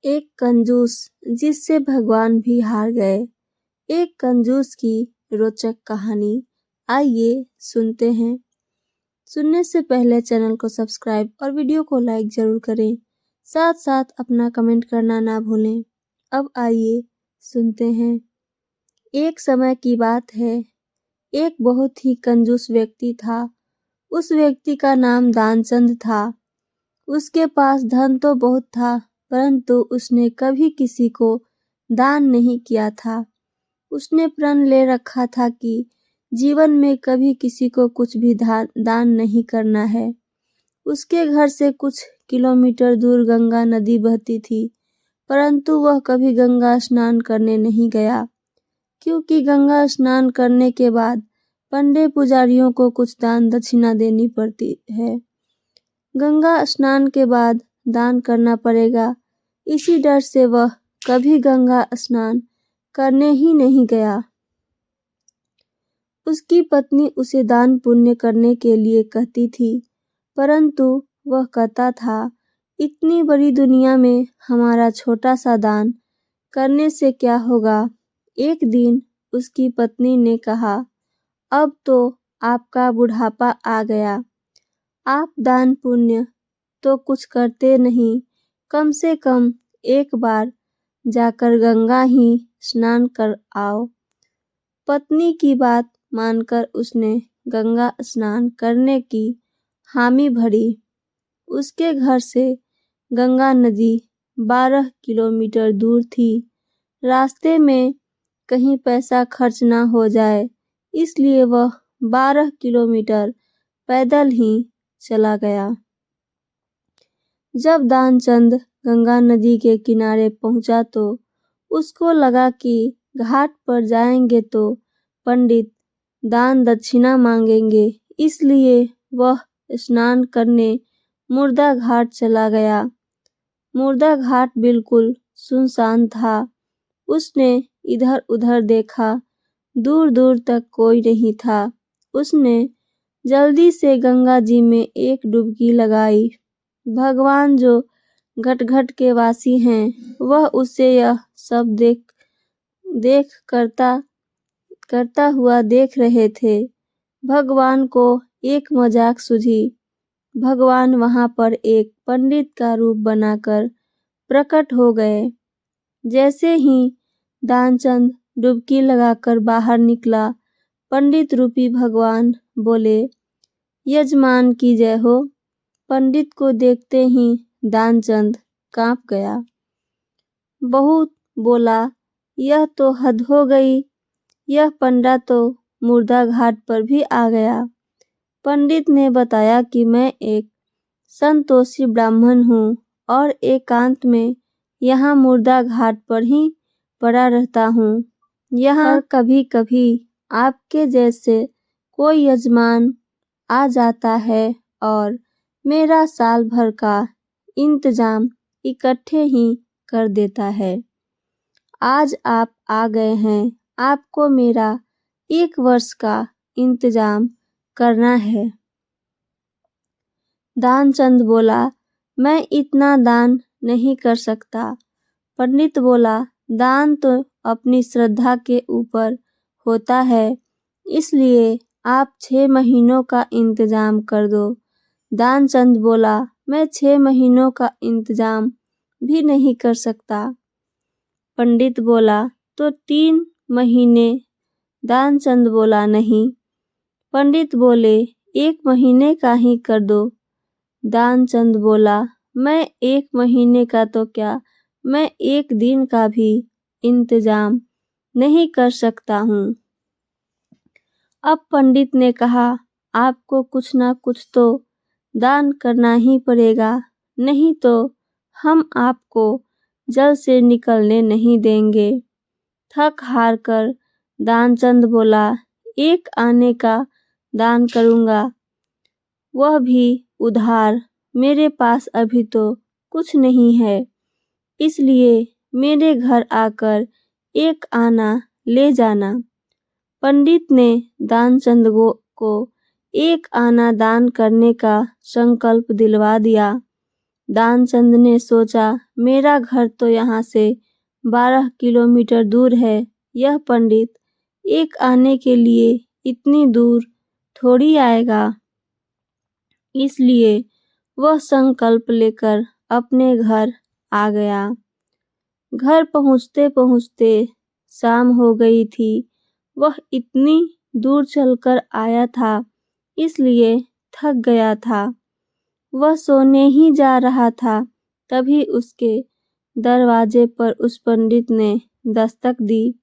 एक कंजूस जिससे भगवान भी हार गए। एक कंजूस की रोचक कहानी, आइए सुनते हैं। सुनने से पहले चैनल को सब्सक्राइब और वीडियो को लाइक जरूर करें। साथ साथ अपना कमेंट करना ना भूलें। अब आइए सुनते हैं। एक समय की बात है, एक बहुत ही कंजूस व्यक्ति था। उस व्यक्ति का नाम दानचंद था। उसके पास धन तो बहुत था, परंतु उसने कभी किसी को दान नहीं किया था। उसने प्रण ले रखा था कि जीवन में कभी किसी को कुछ भी दान नहीं करना है। उसके घर से कुछ किलोमीटर दूर गंगा नदी बहती थी, परंतु वह कभी गंगा स्नान करने नहीं गया, क्योंकि गंगा स्नान करने के बाद पंडे पुजारियों को कुछ दान दक्षिणा देनी पड़ती है। गंगा स्नान के बाद दान करना पड़ेगा, इसी डर से वह कभी गंगा स्नान करने ही नहीं गया। उसकी पत्नी उसे दान पुण्य करने के लिए कहती थी, परंतु वह कहता था, इतनी बड़ी दुनिया में हमारा छोटा सा दान करने से क्या होगा। एक दिन उसकी पत्नी ने कहा, अब तो आपका बुढ़ापा आ गया, आप दान पुण्य तो कुछ करते नहीं, कम से कम एक बार जाकर गंगा ही स्नान कर आओ। पत्नी की बात मानकर उसने गंगा स्नान करने की हामी भरी। उसके घर से गंगा नदी 12 किलोमीटर दूर थी। रास्ते में कहीं पैसा खर्च ना हो जाए, इसलिए वह 12 किलोमीटर पैदल ही चला गया। जब दानचंद गंगा नदी के किनारे पहुंचा तो उसको लगा कि घाट पर जाएंगे तो पंडित दान दक्षिणा मांगेंगे, इसलिए वह स्नान करने मुर्दा घाट चला गया। मुर्दा घाट बिल्कुल सुनसान था। उसने इधर उधर देखा, दूर दूर तक कोई नहीं था। उसने जल्दी से गंगा जी में एक डुबकी लगाई। भगवान जो घट घट के वासी हैं, वह उसे यह सब देख करता हुआ देख रहे थे। भगवान को एक मजाक सूझी। भगवान वहां पर एक पंडित का रूप बनाकर प्रकट हो गए। जैसे ही दानचंद डुबकी लगाकर बाहर निकला, पंडित रूपी भगवान बोले, यजमान की जय हो। पंडित को देखते ही दानचंद कांप गया। बहुत बोला, यह तो हद हो गई, यह पंडा तो मुर्दा घाट पर भी आ गया। पंडित ने बताया कि मैं एक संतोषी ब्राह्मण हूँ और एकांत में यहाँ मुर्दा घाट पर ही पड़ा रहता हूँ। यहाँ कभी कभी आपके जैसे कोई यजमान आ जाता है और मेरा साल भर का इंतजाम इकट्ठे ही कर देता है। आज आप आ गए हैं, आपको मेरा 1 वर्ष का इंतजाम करना है। दानचंद बोला, मैं इतना दान नहीं कर सकता। पंडित बोला, दान तो अपनी श्रद्धा के ऊपर होता है, इसलिए आप 6 महीनों का इंतजाम कर दो। दानचंद बोला, मैं 6 महीनों का इंतजाम भी नहीं कर सकता। पंडित बोला, तो 3 महीने। दानचंद बोला, नहीं। पंडित बोले, 1 महीने का ही कर दो। दानचंद बोला, मैं 1 महीने का तो क्या, मैं 1 दिन का भी इंतजाम नहीं कर सकता हूँ। अब पंडित ने कहा, आपको कुछ ना कुछ तो दान करना ही पड़ेगा, नहीं तो हम आपको जल से निकलने नहीं देंगे। थक हार कर दानचंद बोला, 1 आने का दान करूँगा, वह भी उधार। मेरे पास अभी तो कुछ नहीं है, इसलिए मेरे घर आकर 1 आना ले जाना। पंडित ने दानचंद को 1 आना दान करने का संकल्प दिलवा दिया। दानचंद ने सोचा, मेरा घर तो यहाँ से 12 किलोमीटर दूर है। यह पंडित एक आने के लिए इतनी दूर थोड़ी आएगा। इसलिए वह संकल्प लेकर अपने घर आ गया। घर पहुँचते पहुँचते शाम हो गई थी। वह इतनी दूर चलकर आया था, इसलिए थक गया था। वह सोने ही जा रहा था, तभी उसके दरवाजे पर उस पंडित ने दस्तक दी।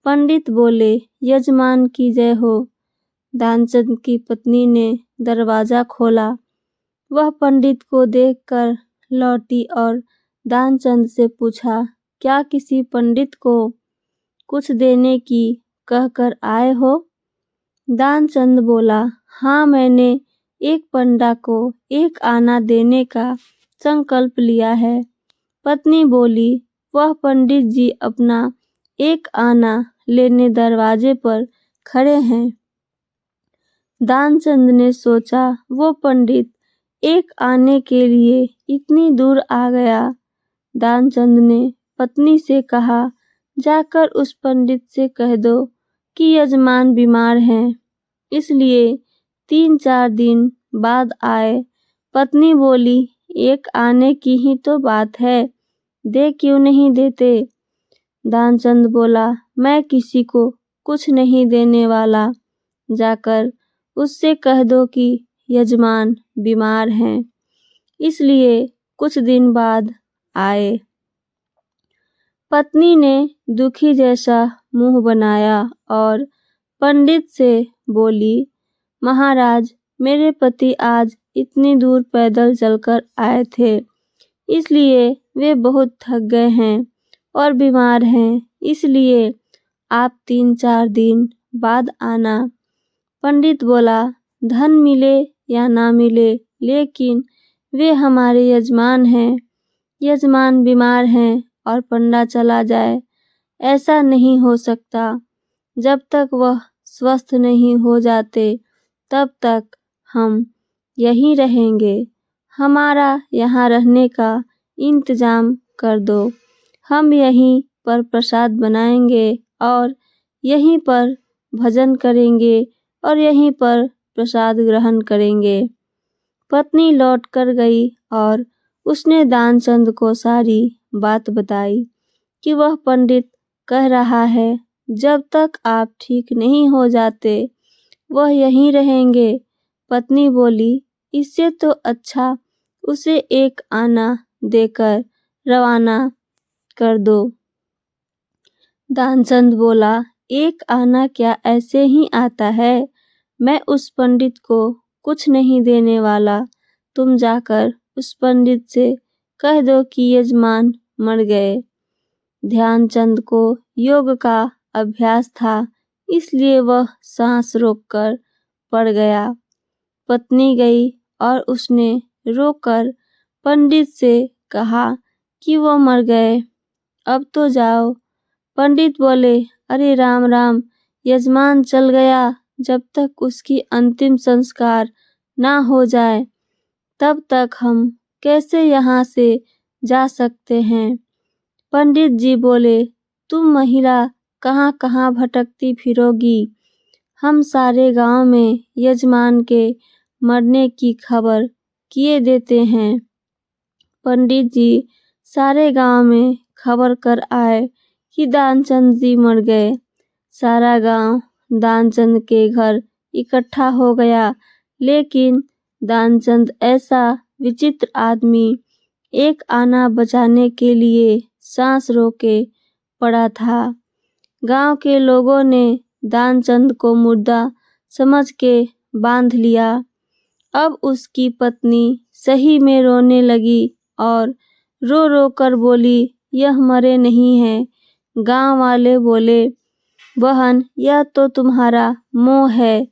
पंडित बोले, यजमान की जय हो। दानचंद की पत्नी ने दरवाजा खोला। वह पंडित को देखकर लौटी और दानचंद से पूछा, क्या किसी पंडित को कुछ देने की कहकर आए हो? दानचंद बोला, हाँ, मैंने एक पंडा को एक आना देने का संकल्प लिया है। पत्नी बोली, वह पंडित जी अपना एक आना लेने दरवाजे पर खड़े हैं। दानचंद ने सोचा, वो पंडित एक आने के लिए इतनी दूर आ गया। दानचंद ने पत्नी से कहा, जाकर उस पंडित से कह दो कि यजमान बीमार हैं, इसलिए 3-4 दिन बाद आए। पत्नी बोली, एक आने की ही तो बात है, दे क्यों नहीं देते? दानचंद बोला, मैं किसी को कुछ नहीं देने वाला। जाकर उससे कह दो कि यजमान बीमार हैं, इसलिए कुछ दिन बाद आए। पत्नी ने दुखी जैसा मुंह बनाया और पंडित से बोली, महाराज, मेरे पति आज इतनी दूर पैदल चलकर आए थे, इसलिए वे बहुत थक गए हैं और बीमार हैं, इसलिए आप 3-4 दिन बाद आना। पंडित बोला, धन मिले या ना मिले, लेकिन वे हमारे यजमान हैं। यजमान बीमार हैं और पंडा चला जाए, ऐसा नहीं हो सकता। जब तक वह स्वस्थ नहीं हो जाते, तब तक हम यहीं रहेंगे। हमारा यहाँ रहने का इंतजाम कर दो। हम यहीं पर प्रसाद बनाएंगे और यहीं पर भजन करेंगे और यहीं पर प्रसाद ग्रहण करेंगे। पत्नी लौट कर गई और उसने दानचंद को सारी बात बताई कि वह पंडित कह रहा है, जब तक आप ठीक नहीं हो जाते वह यहीं रहेंगे। पत्नी बोली, इससे तो अच्छा उसे एक आना देकर रवाना कर दो। दानचंद बोला, एक आना क्या ऐसे ही आता है? मैं उस पंडित को कुछ नहीं देने वाला। तुम जाकर उस पंडित से कह दो कि यजमान मर गए। ध्यानचंद को योग का अभ्यास था, इसलिए वह सांस रोककर पड़ गया। पत्नी गई और उसने रोकर पंडित से कहा कि वो मर गए, अब तो जाओ। पंडित बोले, अरे राम राम, यजमान चल गया, जब तक उसकी अंतिम संस्कार ना हो जाए तब तक हम कैसे यहाँ से जा सकते हैं? पंडित जी बोले, तुम महिला कहाँ कहाँ भटकती फिरोगी? हम सारे गांव में यजमान के मरने की खबर किए देते हैं। पंडित जी सारे गांव में खबर कर आए कि दानचंद जी मर गए। सारा गांव दानचंद के घर इकट्ठा हो गया, लेकिन दानचंद ऐसा विचित्र आदमी एक आना बचाने के लिए सांस रोके पड़ा था। गांव के लोगों ने दानचंद को मुर्दा समझ के बांध लिया। अब उसकी पत्नी सही में रोने लगी और रो रो कर बोली, यह मरे नहीं हैं। गांव वाले बोले, बहन, यह तो तुम्हारा मोह है,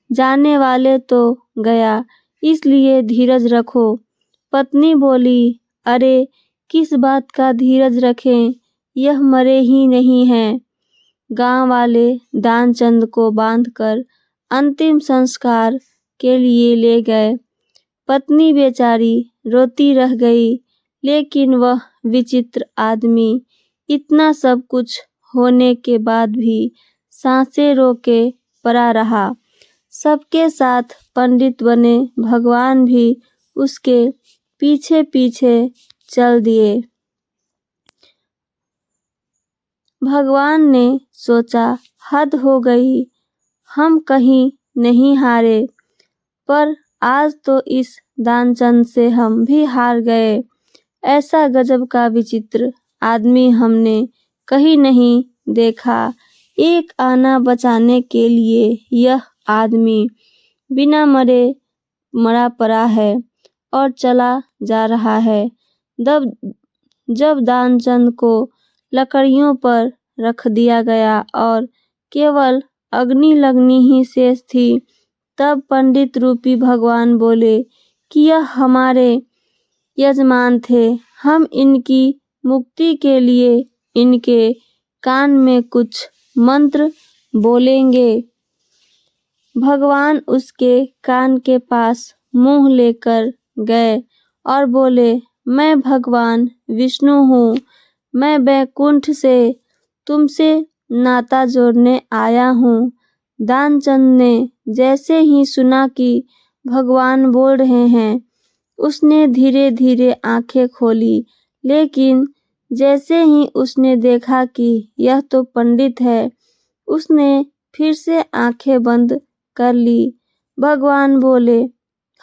जाने वाले तो गया, इसलिए धीरज रखो। पत्नी बोली, अरे किस बात का धीरज रखें, यह मरे ही नहीं हैं। गांव वाले दानचंद को बांधकर अंतिम संस्कार के लिए ले गए। पत्नी बेचारी रोती रह गई, लेकिन वह विचित्र आदमी इतना सब कुछ होने के बाद भी सांसें रोके पड़ा रहा। सबके साथ पंडित बने भगवान भी उसके पीछे पीछे चल दिए। भगवान ने सोचा, हद हो गई, हम कहीं नहीं हारे, पर आज तो इस दानचंद से हम भी हार गए। ऐसा गजब का विचित्र आदमी हमने कहीं नहीं देखा। एक आना बचाने के लिए यह आदमी बिना मरे मरा पड़ा है और चला जा रहा है। जब दानचंद को लकड़ियों पर रख दिया गया और केवल अग्नि लगनी ही शेष थी, तब पंडित रूपी भगवान बोले कि यह हमारे यजमान थे, हम इनकी मुक्ति के लिए इनके कान में कुछ मंत्र बोलेंगे। भगवान उसके कान के पास मुंह लेकर गए और बोले, मैं भगवान विष्णु हूँ, मैं बैकुंठ से तुमसे नाता जोड़ने आया हूँ। दानचंद ने जैसे ही सुना कि भगवान बोल रहे हैं, उसने धीरे धीरे आंखें खोली, लेकिन जैसे ही उसने देखा कि यह तो पंडित है, उसने फिर से आंखें बंद कर ली। भगवान बोले,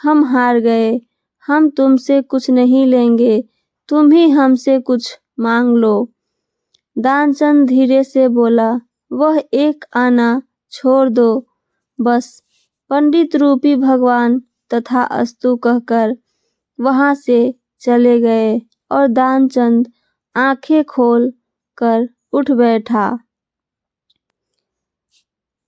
हम हार गए, हम तुमसे कुछ नहीं लेंगे, तुम ही हमसे कुछ मांग लो। दानचंद धीरे से बोला, वह एक आना छोड़ दो बस। पंडित रूपी भगवान तथास्तु कहकर वहां से चले गए और दानचंद आंखें खोल कर उठ बैठा।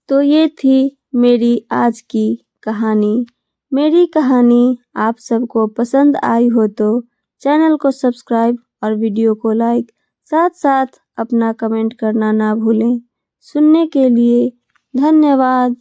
तो ये थी मेरी आज की कहानी। मेरी कहानी आप सबको पसंद आई हो तो चैनल को सब्सक्राइब और वीडियो को लाइक, साथ साथ अपना कमेंट करना ना भूलें। सुनने के लिए धन्यवाद।